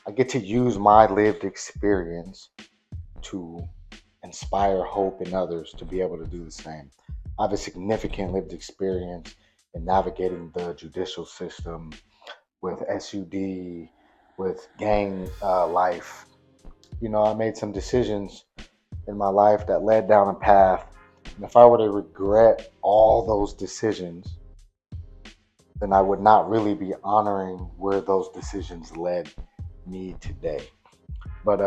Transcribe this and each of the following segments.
I get to use my lived experience to inspire hope in others to be able to do the same. I have a significant lived experience in navigating the judicial system with SUD, with gang life. I made some decisions in my life that led down a path. And if I were to regret all those decisions, then I would not really be honoring where those decisions led me today. But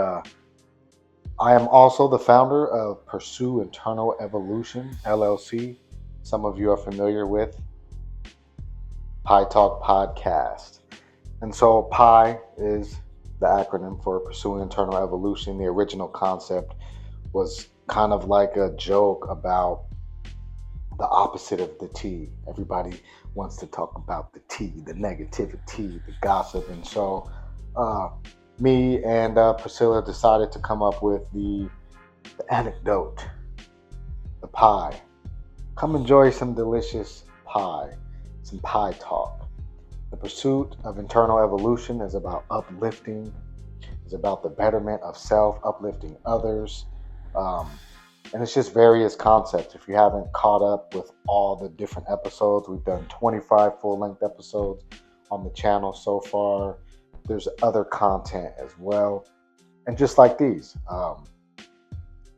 I am also the founder of Pursue Internal Evolution LLC. Some of you are familiar with Pi Talk Podcast. And so Pi is the acronym for Pursuing Internal Evolution. The original concept was kind of like a joke about the opposite of the T. Everybody wants to talk about the T, the negativity, the gossip. And so uh, me and Priscilla decided to come up with the anecdote, the pie. Come enjoy some delicious pie, some pie talk. The pursuit of internal evolution is about uplifting, is about the betterment of self, uplifting others. Um, and it's just various concepts. If you haven't caught up with all the different episodes, we've done 25 full length episodes on the channel so far. There's other content as well. And just like these,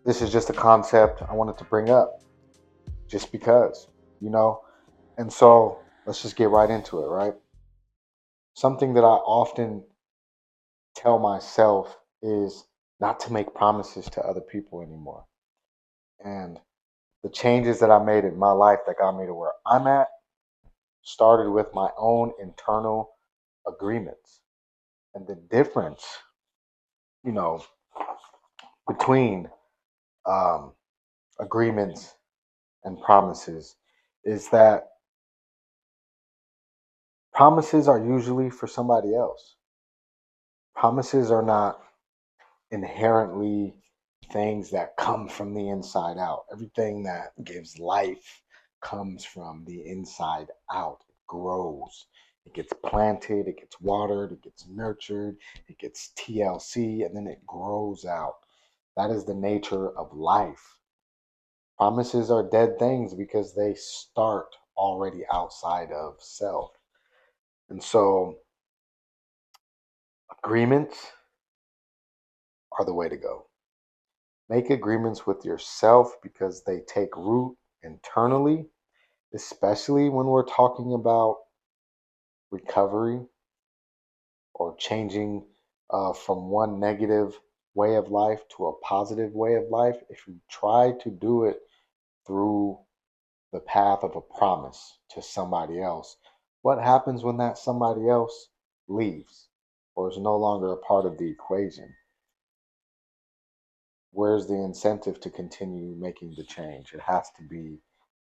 this is just a concept I wanted to bring up just because, you know? And so let's just get right into it, right? Something that I often tell myself is not to make promises to other people anymore. And the changes that I made in my life that got me to where I'm at started with my own internal agreements. And the difference, you know, between um, agreements and promises is that promises are usually for somebody else. Promises are not inherently things that come from the inside out. Everything that gives life comes from the inside out. It grows. It gets planted, it gets watered, it gets nurtured, it gets TLC, and then it grows out. That is the nature of life. Promises are dead things because they start already outside of self. And so agreements are the way to go. Make agreements with yourself because they take root internally, especially when we're talking about recovery or changing from one negative way of life to a positive way of life. If you try to do it through the path of a promise to somebody else, what happens when that somebody else leaves or is no longer a part of the equation? Where's the incentive to continue making the change? It has to be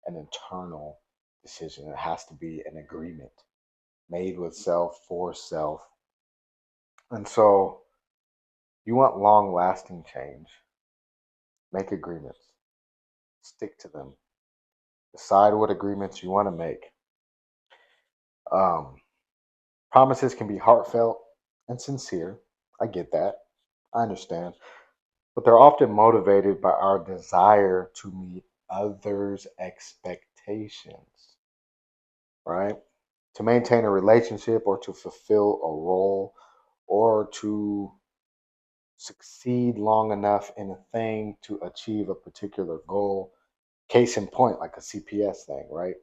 an internal decision. It has to be an agreement made with self for self. And so you want long lasting change. Make agreements. Stick to them. Decide what agreements you want to make. Um, Promises can be heartfelt and sincere. I get that. I understand. But they're often motivated by our desire to meet others' expectations, right? To maintain a relationship or to fulfill a role or to succeed long enough in a thing to achieve a particular goal. Case in point, like a CPS thing, right?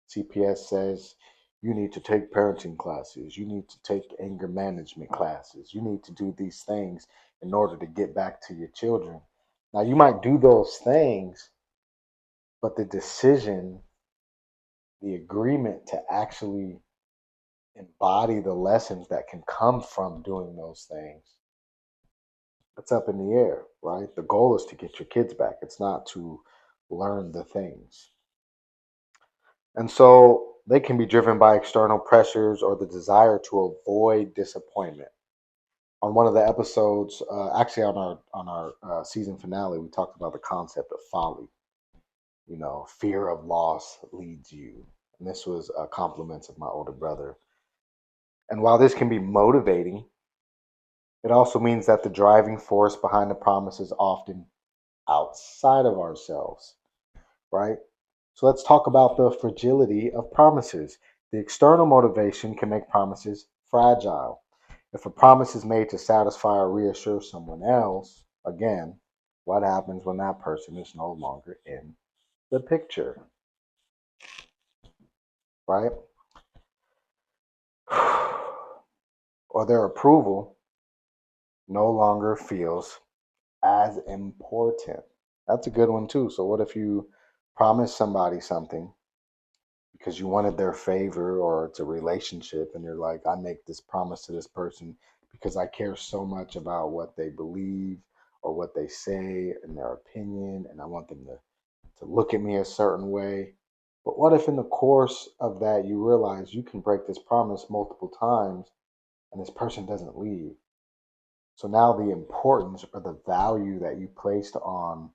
CPS says you need to take parenting classes, you need to take anger management classes, you need to do these things in order to get back to your children. Now, you might do those things, but the decision, the agreement to actually embody the lessons that can come from doing those things, that's up in the air, right? The goal is to get your kids back. It's not to learn the things. And so they can be driven by external pressures or the desire to avoid disappointment. On one of the episodes, actually on our season finale, we talked about the concept of folly. Fear of loss leads you. And this was compliments of my older brother. And while this can be motivating, It also means that the driving force behind the promise is often outside of ourselves, right? So let's talk about the fragility of promises. The external motivation can make promises fragile. If a promise is made to satisfy or reassure someone else, again, what happens when that person is no longer in the picture, right? Or their approval no longer feels as important. That's a good one too. So what if you promise somebody something because you wanted their favor or it's a relationship and you're like, I make this promise to this person because I care so much about what they believe or what they say and their opinion and I want them to look at me a certain way. But what if in the course of that you realize you can break this promise multiple times and this person doesn't leave? So now the importance or the value that you placed on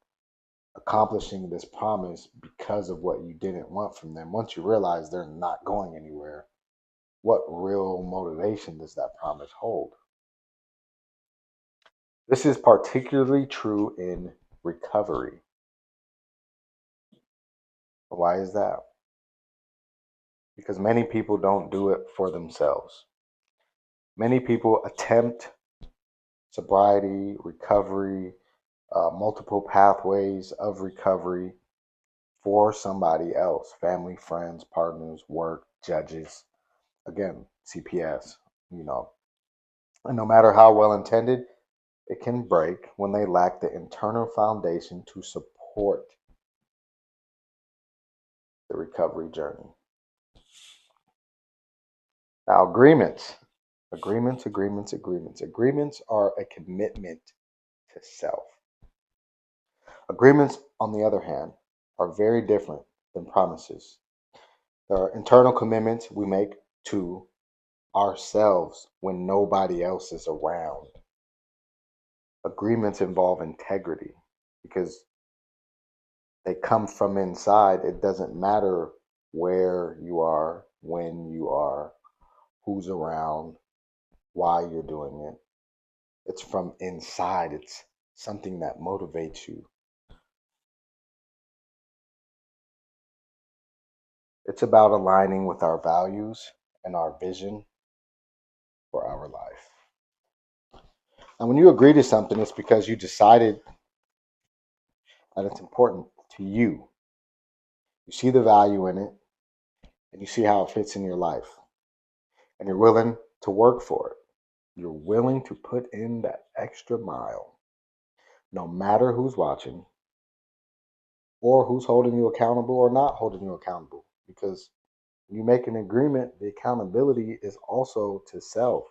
accomplishing this promise because of what you didn't want from them, once you realize they're not going anywhere, what real motivation does that promise hold? This is particularly true in recovery. Why is that? Because many people don't do it for themselves. Many people attempt sobriety, recovery, multiple pathways of recovery for somebody else, family, friends, partners, work, judges, again, CPS, you know. And no matter how well intended, it can break when they lack the internal foundation to support the recovery journey. Now, agreements are a commitment to self. Agreements, on the other hand, are very different than promises. There are internal commitments we make to ourselves when nobody else is around. Agreements involve integrity because they come from inside. It doesn't matter where you are, when you are, who's around, why you're doing it. It's from inside. It's something that motivates you. It's about aligning with our values and our vision for our life. And when you agree to something, it's because you decided that it's important to you. You see the value in it and you see how it fits in your life. And you're willing to work for it. You're willing to put in that extra mile, no matter who's watching or who's holding you accountable or not holding you accountable. Because when you make an agreement, the accountability is also to self.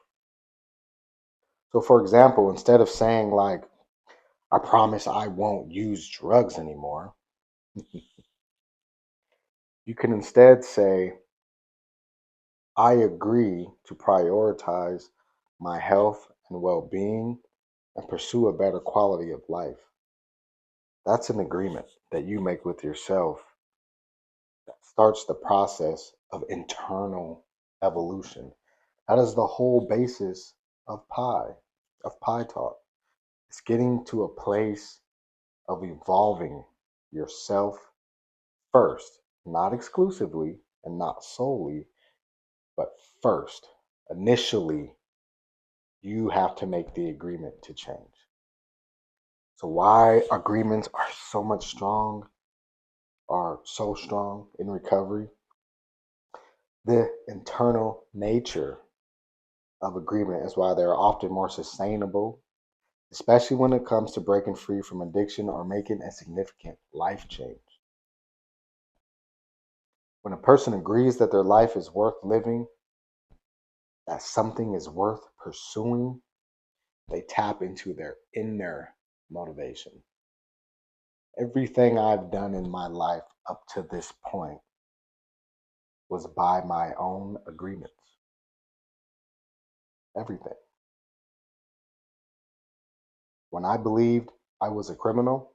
So, for example, instead of saying, like, I promise I won't use drugs anymore, you can instead say, I agree to prioritize my health and well being and pursue a better quality of life. That's an agreement that you make with yourself that starts the process of internal evolution. That is the whole basis of Pi Talk. It's getting to a place of evolving yourself first, not exclusively and not solely, but first. Initially, you have to make the agreement to change. So why agreements are so strong in recovery? The internal nature of agreement is why they're often more sustainable, especially when it comes to breaking free from addiction or making a significant life change. When a person agrees that their life is worth living, that something is worth pursuing, they tap into their inner motivation. Everything I've done in my life up to this point was by my own agreements. Everything. When I believed I was a criminal,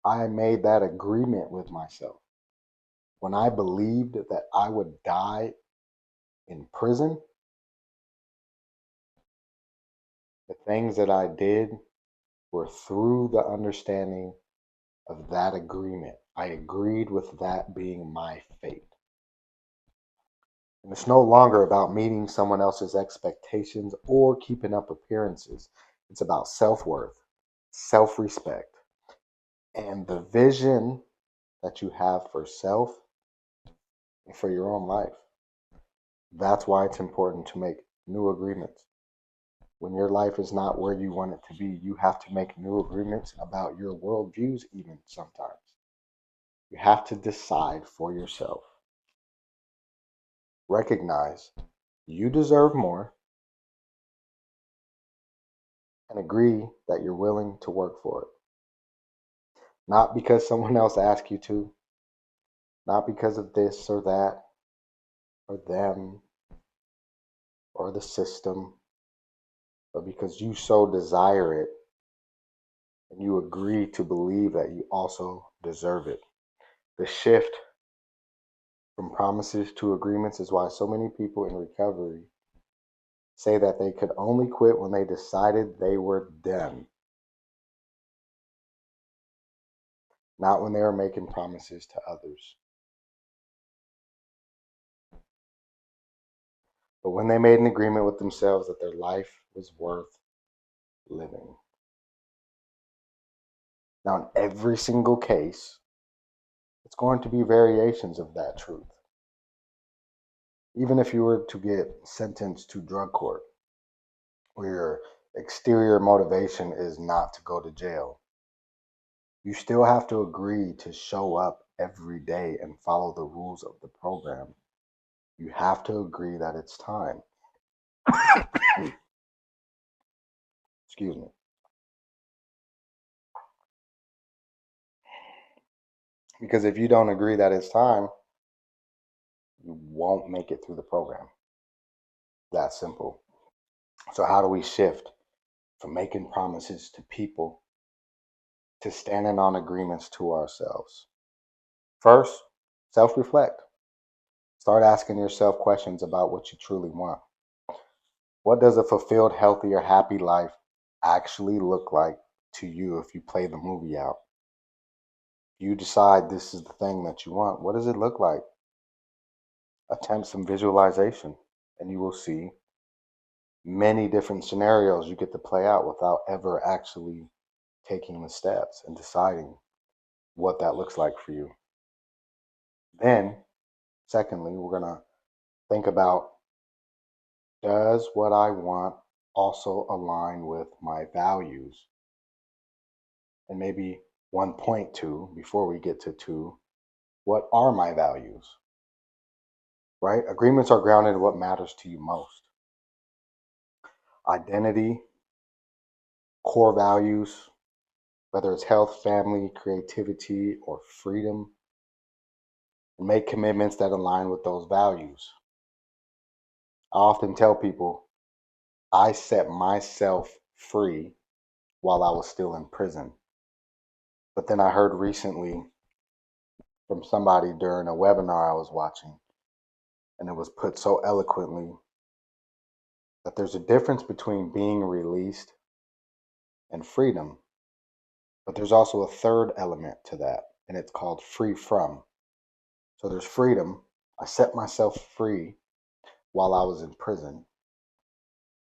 I made that agreement with myself. When I believed that I would die in prison, The things that I did were through the understanding of that agreement. I agreed with that being my fate. And it's no longer about meeting someone else's expectations or keeping up appearances. It's about self worth, self respect, and the vision that you have for self and for your own life. That's why it's important to make new agreements. When your life is not where you want it to be, you have to make new agreements about your worldviews, even sometimes. You have to decide for yourself. Recognize you deserve more and agree that you're willing to work for it. Not because someone else asked you to, not because of this or that or them or the system, but because you so desire it and you agree to believe that you also deserve it. The shift from promises to agreements is why so many people in recovery say that they could only quit when they decided they were done, not when they were making promises to others. But when they made an agreement with themselves that their life was worth living. Now, in every single case, it's going to be variations of that truth. Even if you were to get sentenced to drug court, where your exterior motivation is not to go to jail, you still have to agree to show up every day and follow the rules of the program. You have to agree that it's time. Excuse me. Because if you don't agree that it's time, you won't make it through the program. That simple. So, how do we shift from making promises to people to standing on agreements to ourselves? First, self reflect. Start asking yourself questions about what you truly want. What does a fulfilled, healthy, or happy life actually look like to you if you play the movie out? If you decide this is the thing that you want, what does it look like? Attempt some visualization, and you will see many different scenarios you get to play out without ever actually taking the steps and deciding what that looks like for you. Then, secondly, we're going to think about, does what I want also align with my values? And maybe 1.2, before we get to 2, what are my values? Right? Agreements are grounded in what matters to you most: identity, core values, whether it's health, family, creativity, or freedom, and make commitments that align with those values. I often tell people I set myself free while I was still in prison. But then I heard recently from somebody during a webinar I was watching, and it was put so eloquently that there's a difference between being released and freedom. But there's also a third element to that, and it's called free from. So there's freedom. I set myself free while I was in prison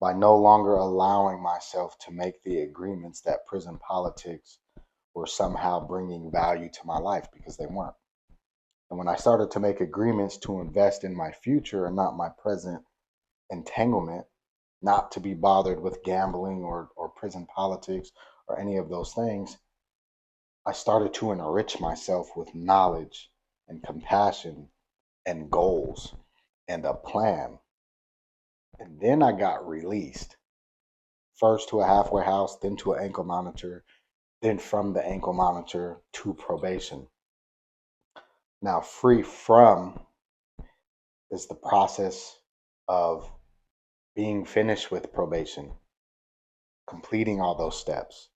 by no longer allowing myself to make the agreements that prison politics were somehow bringing value to my life, because they weren't. And when I started to make agreements to invest in my future and not my present entanglement, not to be bothered with gambling or prison politics or any of those things, I started to enrich myself with knowledge and compassion and goals and a plan. And then I got released, first to a halfway house, then to an ankle monitor, then from the ankle monitor to probation. Now, free from is the process of being finished with probation, completing all those steps,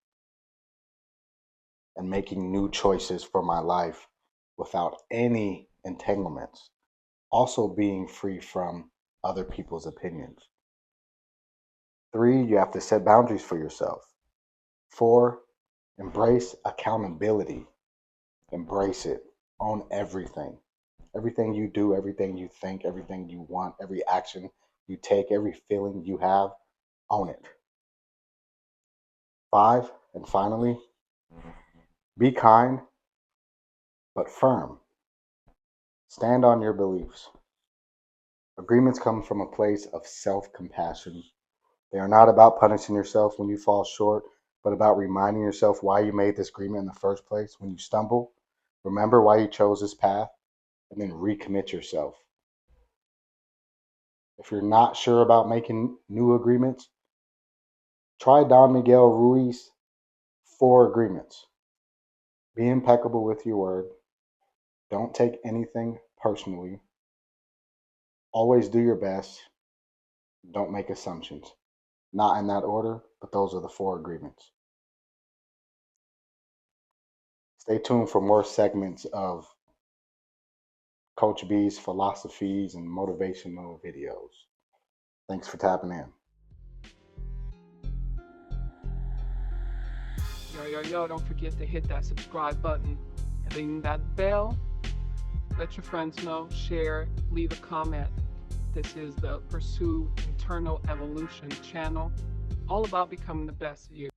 and making new choices for my life without any entanglements. Also, being free from other people's opinions. 3, you have to set boundaries for yourself. 4, embrace accountability. Embrace it. Own everything. Everything you do, everything you think, everything you want, every action you take, every feeling you have, own it. 5, and finally, be kind but firm. Stand on your beliefs. Agreements come from a place of self compassion. They are not about punishing yourself when you fall short, but about reminding yourself why you made this agreement in the first place. When you stumble, remember why you chose this path and then recommit yourself. If you're not sure about making new agreements, try Don Miguel Ruiz's 4 agreements. Be impeccable with your word. Don't take anything personally. Always do your best. Don't make assumptions. Not in that order, but those are the 4 agreements. Stay tuned for more segments of Coach B's philosophies and motivational videos. Thanks for tapping in. Yo, don't forget to hit that subscribe button and ring that bell. Let your friends know, share, leave a comment. This is the Pursue Internal Evolution channel, all about becoming the best you.